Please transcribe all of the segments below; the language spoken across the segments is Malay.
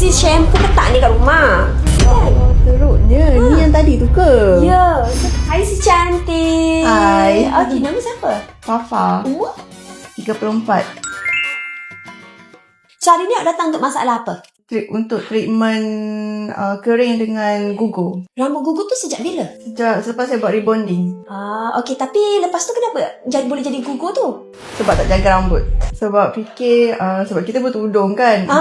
Si shampoo letak ni kat rumah. Oh, teruknya. Ni yang tadi tu ke? Ya. Hai si cantik. Hai. Okey, nama siapa? Fafa. Umur? 34. So hari ni awak datang untuk masalah apa? Untuk treatment kering dengan gugur. Rambut gugur tu sejak bila? Selepas saya buat rebonding. Okey, tapi lepas tu kenapa boleh jadi gugur tu? Sebab tak jaga rambut. Sebab fikir, sebab kita bertudung kan.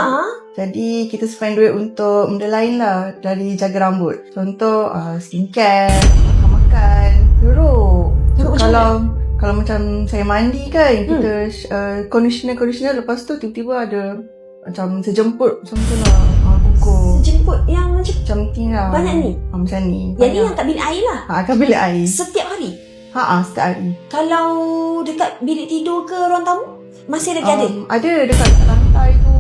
Jadi kita spend duit untuk benda lain lah dari jaga rambut. Contoh skincare, makan. Teruk kalau macam saya mandi kan, kita conditioner lepas tu tiba-tiba ada macam sejemput macam tu lah. Gugur. Sejemput yang Macam ni lah. banyak ni? Macam ni. Yang ni yang kat bilik air lah? Kat bilik air. Setiap hari? Setiap hari. Kalau dekat bilik tidur ke ruang tamu? Masih lagi ada? Ada dekat lantai tu.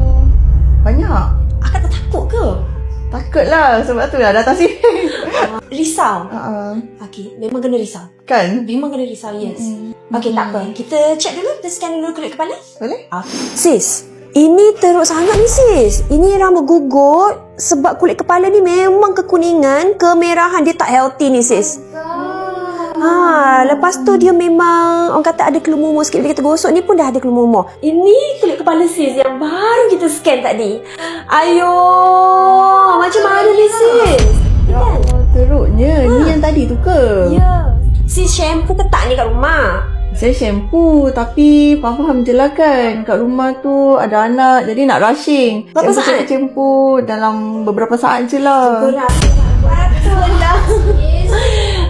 Banyak. Akak tak takut ke? Takut lah. Sebab tu lah datang sini. Risau? Okey, memang kena risau. Kan? Memang kena risau, yes. Okey, tak apa. Kita check dulu. Kita scan dulu kulit kepala. Boleh? Sis, ini teruk sangat ni sis. Ini rambut gugur sebab kulit kepala ni memang kekuningan, kemerahan. Dia tak healthy ni sis. Lepas tu dia memang orang kata ada kelumur sikit. Bila kita gosok ni pun dah ada kelumur. Ini kulit kepala sis yang baru kita scan tadi. Ayo, macam mana ni sis? Ya Allah, teruknya. Ni yang tadi tu ke? Ya. Sis shampoo ke tak ni kat rumah? Saya shampoo tapi faham je lah kan. Kat rumah tu ada anak jadi nak rushing. Berapa saat? Shampoo dalam beberapa saat je lah. Betul lah.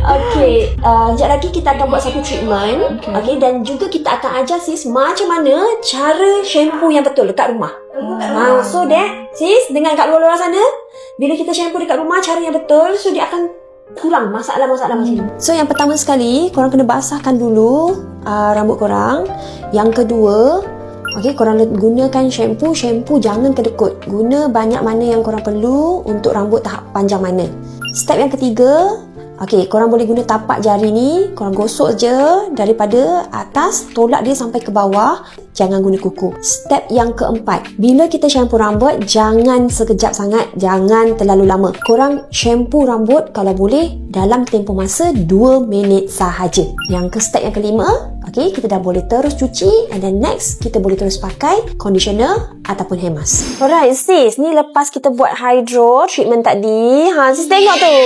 Okay, sekejap lagi kita akan buat satu treatment. Okay, dan juga kita akan ajar sis macam mana cara shampoo yang betul dekat rumah. So that sis dengan kat luar-luar sana, bila kita shampoo dekat rumah cara yang betul, so dia akan kurang masalah-masalah macam ni. So yang pertama sekali, korang kena basahkan dulu rambut korang. Yang kedua, korang gunakan shampoo jangan kedekut. Guna banyak mana yang korang perlu untuk rambut tahap panjang mana. Step yang ketiga, korang boleh guna tapak jari ni. Korang gosok je daripada atas, tolak dia sampai ke bawah. Jangan guna kuku. Step yang keempat, bila kita shampoo rambut, jangan sekejap sangat, jangan terlalu lama. Korang shampoo rambut kalau boleh dalam tempoh masa 2 minit sahaja. Yang step yang kelima, kita dah boleh terus cuci, and then next kita boleh terus pakai conditioner ataupun hair mask. Alright sis, ni lepas kita buat hydro treatment tadi, sis tengok tu.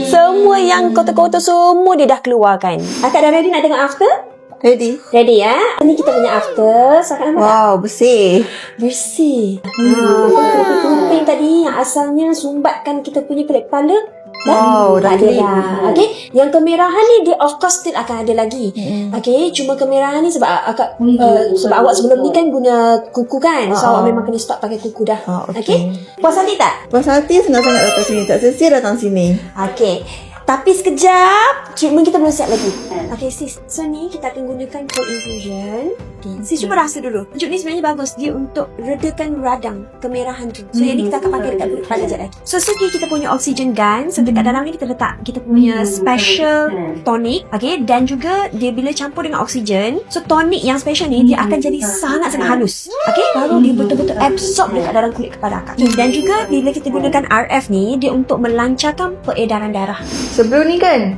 Semua yang kotor-kotor semua dia dah keluarkan. Akak dah ready nak tengok after? Ready? Ready ya? Ni kita punya after. So, akak nampak wow, bersih. bersih. Kuping tadi yang asalnya sumbatkan kita punya kulit kepala, wow, dah ada clean. dah. Yang kemerahan ni dia of course still akan ada lagi. Cuma kemerahan ni sebab akak sebab awak sebelum ni kan guna kuku kan. So awak memang kena stop pakai kuku dah. Puas hati tak? Puas hati, senang sangat datang sini. Tak sesia datang sini. Tapi sekejap, treatment kita belum siap lagi. Sis, so ni kita akan gunakan cold infusion. Sis cuba rasa dulu. Pucuk ni sebenarnya bagus. Dia untuk redakan radang kemerahan tu. So yang ni kita akan pakai dekat kulit kepala sekejap lagi. So ni kita punya oxygen gun. So dekat dalam ni kita letak kita punya special tonic. Dan juga dia bila campur dengan oxygen, so tonic yang special ni dia akan jadi sangat-sangat halus. Baru dia betul-betul absorb dekat dalam kulit kepala akak. Dan juga bila kita gunakan RF ni, dia untuk melancarkan peredaran darah. Sebelum ni kan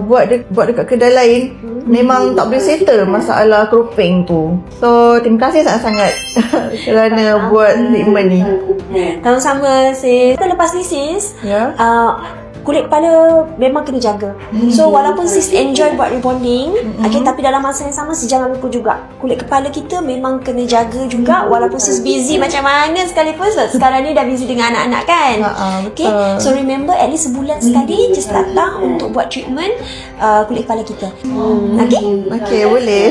buat dekat kedai lain memang tak boleh settle masalah keropeng tu. So terima kasih sangat-sangat kerana buat treatment ni. Sama-sama sis. Kita lepas ni sis, kulit kepala memang kena jaga. So walaupun sis enjoy buat rebonding, tapi dalam masa yang sama sis jangan lupa juga kulit kepala kita memang kena jaga juga. Walaupun sis busy macam mana sekalipun, sekarang ni dah busy dengan anak-anak kan. So remember at least sebulan sekali just datang untuk buat treatment kulit kepala kita. Boleh.